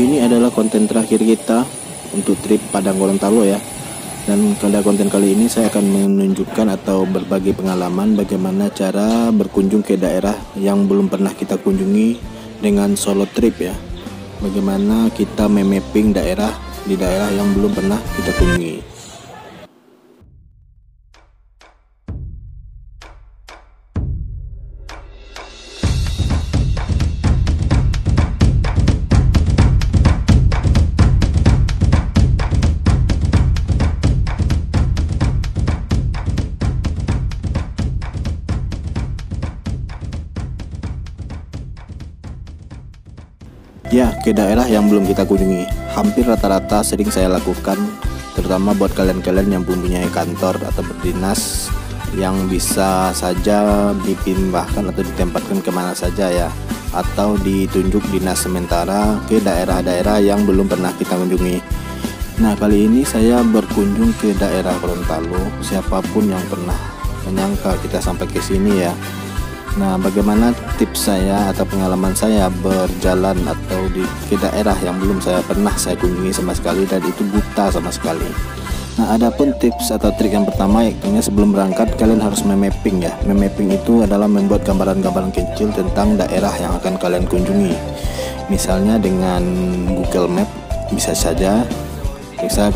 Ini adalah konten terakhir kita untuk trip Padang Gorontalo ya. Dan pada konten kali ini saya akan menunjukkan atau berbagi pengalaman bagaimana cara berkunjung ke daerah yang belum pernah kita kunjungi dengan solo trip ya. Bagaimana kita memapping daerah di daerah yang belum pernah kita kunjungi. Ya, ke daerah yang belum kita kunjungi. Hampir rata-rata sering saya lakukan, terutama buat kalian-kalian yang mempunyai kantor atau berdinas yang bisa saja dipindahkan atau ditempatkan kemana saja ya, atau ditunjuk dinas sementara ke daerah-daerah yang belum pernah kita kunjungi. Nah, kali ini saya berkunjung ke daerah Gorontalo. Siapapun yang pernah menyangka kita sampai ke sini ya. Nah, bagaimana tips saya atau pengalaman saya berjalan atau ke daerah yang belum pernah saya kunjungi sama sekali dan itu buta sama sekali. Nah, adapun tips atau trik yang pertama yaitu sebelum berangkat kalian harus memapping ya. Memapping itu adalah membuat gambaran-gambaran kecil tentang daerah yang akan kalian kunjungi. Misalnya dengan Google Map bisa saja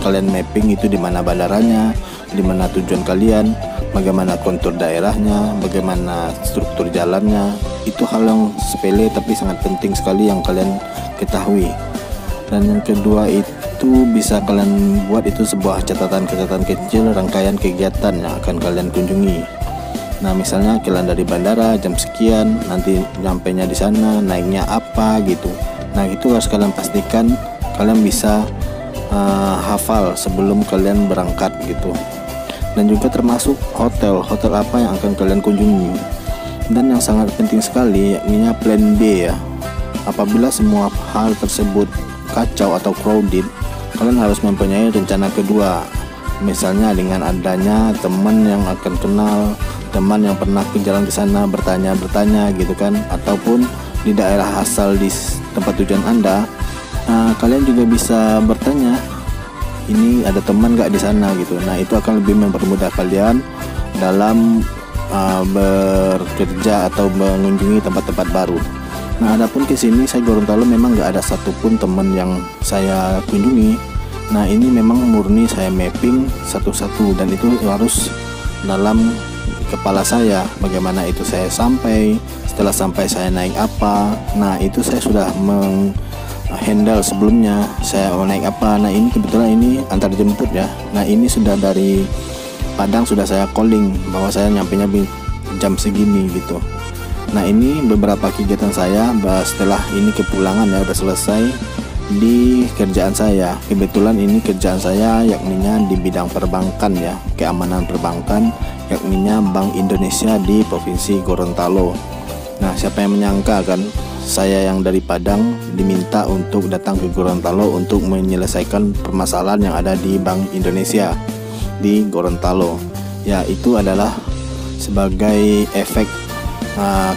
kalian mapping itu di mana bandaranya, di mana tujuan kalian, bagaimana kontur daerahnya, bagaimana struktur jalannya. Itu hal yang sepele tapi sangat penting sekali yang kalian ketahui. Dan yang kedua itu bisa kalian buat itu sebuah catatan-catatan kecil rangkaian kegiatan yang akan kalian kunjungi. Nah, misalnya kalian dari bandara jam sekian, nanti nyampainya di sana, naiknya apa gitu. Nah, itu harus kalian pastikan kalian bisa hafal sebelum kalian berangkat gitu. Dan juga termasuk hotel apa yang akan kalian kunjungi. Dan yang sangat penting sekali yakni plan B ya. Apabila semua hal tersebut kacau atau crowded, kalian harus mempunyai rencana kedua. Misalnya dengan adanya teman yang akan kenal, teman yang pernah ke jalan ke sana bertanya gitu kan, ataupun di daerah asal di tempat tujuan Anda. Kalian juga bisa bertanya, ini ada teman gak di sana gitu. Nah, itu akan lebih mempermudah kalian dalam bekerja atau mengunjungi tempat-tempat baru. Nah, adapun ke sini saya Gorontalo memang gak ada satupun teman yang saya kunjungi. Nah, ini memang murni saya mapping satu-satu dan itu harus dalam kepala saya. Bagaimana itu saya sampai, setelah sampai saya naik apa. Nah, itu saya sudah handle sebelumnya, saya mau naik apa. Nah, ini kebetulan ini antar jemput ya. Nah, ini sudah dari Padang sudah saya calling bahwa saya nyampainya jam segini gitu. Nah, ini beberapa kegiatan saya setelah ini kepulangan ya, udah selesai di kerjaan saya. Kebetulan ini kerjaan saya yakninya di bidang perbankan ya, keamanan perbankan, yakninya Bank Indonesia di Provinsi Gorontalo. Nah, siapa yang menyangka kan saya yang dari Padang diminta untuk datang ke Gorontalo untuk menyelesaikan permasalahan yang ada di Bank Indonesia di Gorontalo. Ya, itu adalah sebagai efek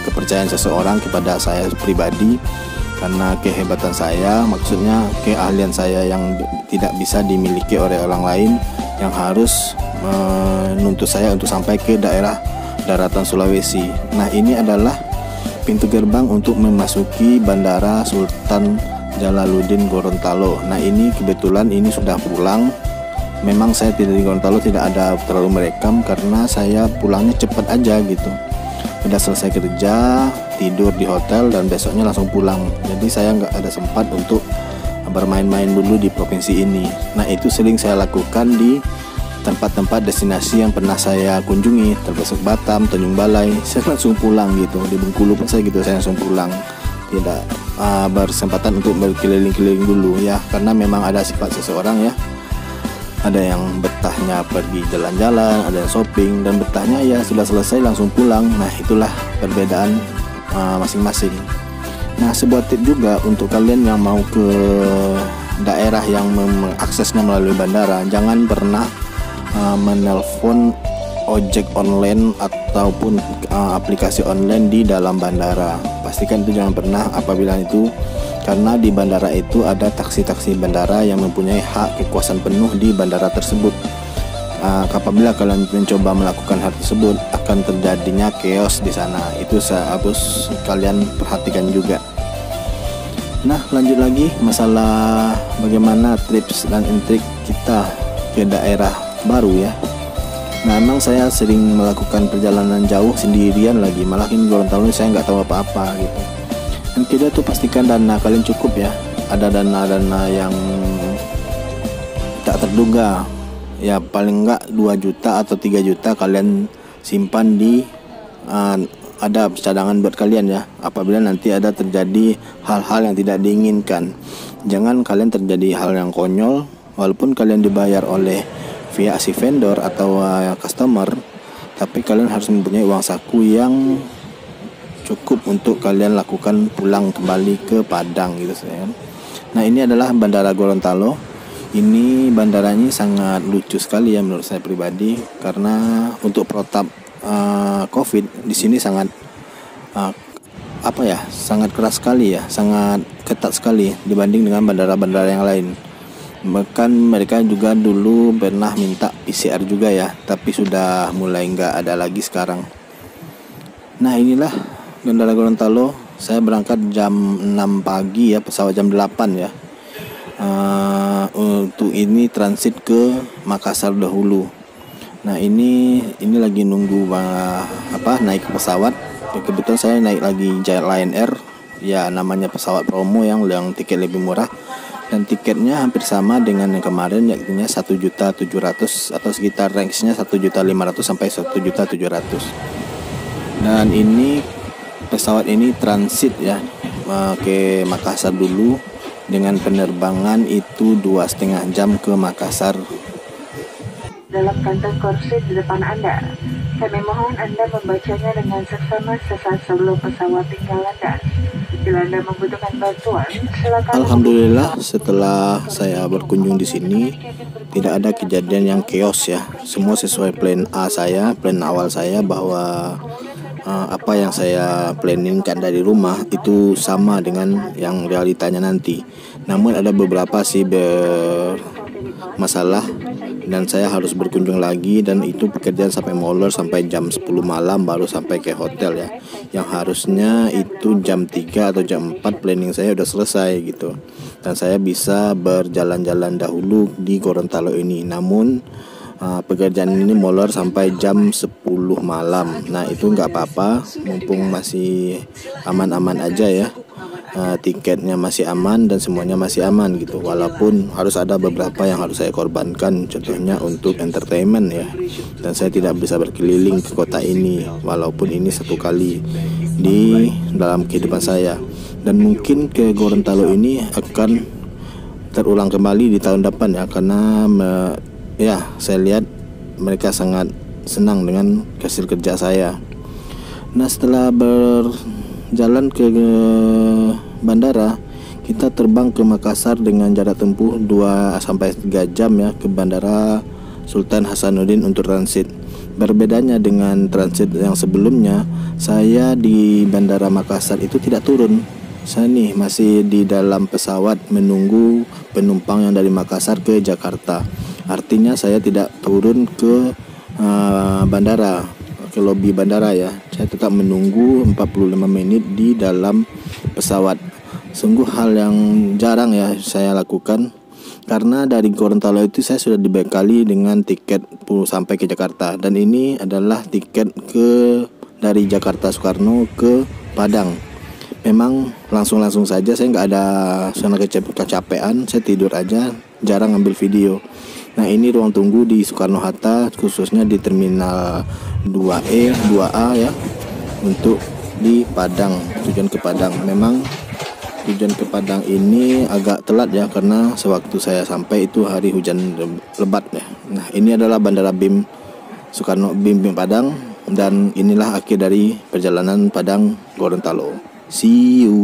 kepercayaan seseorang kepada saya pribadi, karena kehebatan saya, maksudnya keahlian saya yang tidak bisa dimiliki oleh orang lain, yang harus menuntut saya untuk sampai ke daerah daratan Sulawesi. Nah, ini adalah pintu gerbang untuk memasuki Bandara Sultan Jalaluddin Gorontalo. Nah, ini kebetulan ini sudah pulang. Memang saya tidak di Gorontalo, tidak ada terlalu merekam karena saya pulangnya cepat aja gitu. Udah selesai kerja, tidur di hotel dan besoknya langsung pulang. Jadi saya nggak ada sempat untuk bermain-main dulu di provinsi ini. Nah, itu sering saya lakukan di tempat-tempat destinasi yang pernah saya kunjungi, termasuk Batam, Tanjung Balai. Saya langsung pulang gitu. Di Bengkulu pun saya gitu, saya langsung pulang. Tidak bersempatan untuk berkeliling-keliling dulu ya, karena memang ada sifat seseorang ya. Ada yang betahnya pergi jalan-jalan, ada yang shopping, dan betahnya ya sudah selesai langsung pulang. Nah, itulah perbedaan masing-masing. Nah, sebuah tip juga untuk kalian yang mau ke daerah yang mengaksesnya melalui bandara, jangan pernah menelpon ojek online ataupun aplikasi online di dalam bandara. Pastikan itu jangan pernah apabila itu, karena di bandara itu ada taksi-taksi bandara yang mempunyai hak kekuasaan penuh di bandara tersebut. Apabila kalian mencoba melakukan hal tersebut, akan terjadinya chaos di sana. Itu harus kalian perhatikan juga. Nah, lanjut lagi masalah bagaimana tips dan trik kita ke daerah baru ya. Nah, memang saya sering melakukan perjalanan jauh sendirian lagi, malah ini Gorontalo saya nggak tahu apa-apa gitu. Dan kita tuh pastikan dana kalian cukup ya. Ada dana-dana yang tak terduga ya, paling enggak 2 juta atau 3 juta kalian simpan di ada cadangan buat kalian ya, apabila nanti ada terjadi hal-hal yang tidak diinginkan. Jangan kalian terjadi hal yang konyol, walaupun kalian dibayar oleh via si vendor atau customer, tapi kalian harus mempunyai uang saku yang cukup untuk kalian lakukan pulang kembali ke Padang gitu ya. Nah, ini adalah Bandara Gorontalo. Ini bandaranya sangat lucu sekali ya menurut saya pribadi, karena untuk protap COVID di sini sangat sangat keras sekali ya, sangat ketat sekali dibanding dengan bandara-bandara yang lain. Bahkan mereka juga dulu pernah minta PCR juga ya, tapi sudah mulai nggak ada lagi sekarang. Nah, inilah Bandara Gorontalo. Saya berangkat jam 6 pagi ya, pesawat jam 8 ya. Untuk ini transit ke Makassar dahulu. Nah, ini lagi nunggu naik pesawat. Kebetulan saya naik lagi Lion Air ya, namanya pesawat promo yang tiket lebih murah, dan tiketnya hampir sama dengan yang kemarin, yakni 1.700.000 atau sekitar range-nya 1.500.000 sampai 1.700.000. Dan ini pesawat ini transit ya ke Makassar dulu, dengan penerbangan itu 2,5 jam ke Makassar. Dalam kantong kursi di depan Anda, kami mohon Anda membacanya dengan seksama sesaat sebelum pesawat tinggal landas. Bila Anda membutuhkan bantuan, silakan. Alhamdulillah, setelah saya berkunjung di sini tidak ada kejadian yang chaos ya. Semua sesuai plan awal saya, bahwa apa yang saya planningkan dari rumah itu sama dengan yang realitanya nanti. Namun ada beberapa sih masalah, dan saya harus berkunjung lagi, dan itu pekerjaan sampai molor sampai jam 10 malam baru sampai ke hotel ya. Yang harusnya itu jam 3 atau jam 4 planning saya udah selesai gitu, dan saya bisa berjalan-jalan dahulu di Gorontalo ini. Namun pekerjaan ini molor sampai jam 10 malam. Nah, itu nggak apa-apa, mumpung masih aman-aman aja ya. Tiketnya masih aman dan semuanya masih aman gitu, walaupun harus ada beberapa yang harus saya korbankan, contohnya untuk entertainment ya. Dan saya tidak bisa berkeliling ke kota ini, walaupun ini satu kali di dalam kehidupan saya, dan mungkin ke Gorontalo ini akan terulang kembali di tahun depan ya, karena saya lihat mereka sangat senang dengan hasil kerja saya. Nah, setelah berjalan ke bandara, kita terbang ke Makassar dengan jarak tempuh 2-3 jam ya, ke Bandara Sultan Hasanuddin untuk transit. Berbedanya dengan transit yang sebelumnya, saya di Bandara Makassar itu tidak turun. Saya nih masih di dalam pesawat menunggu penumpang yang dari Makassar ke Jakarta. Artinya saya tidak turun ke bandara, ke lobi bandara ya. Saya tetap menunggu 45 menit di dalam pesawat. Sungguh hal yang jarang ya saya lakukan, karena dari Gorontalo itu saya sudah dibekali dengan tiket sampai ke Jakarta, dan ini adalah tiket dari Jakarta Soekarno ke Padang. Memang langsung saja, saya nggak ada kecapean, saya tidur aja, jarang ambil video. Nah, ini ruang tunggu di Soekarno Hatta, khususnya di Terminal 2E, 2A ya, untuk di Padang, tujuan ke Padang. Memang tujuan ke Padang ini agak telat ya, karena sewaktu saya sampai itu hari hujan lebat ya. Nah, ini adalah Bandara BIM Soekarno BIM Padang, dan inilah akhir dari perjalanan Padang Gorontalo. See you.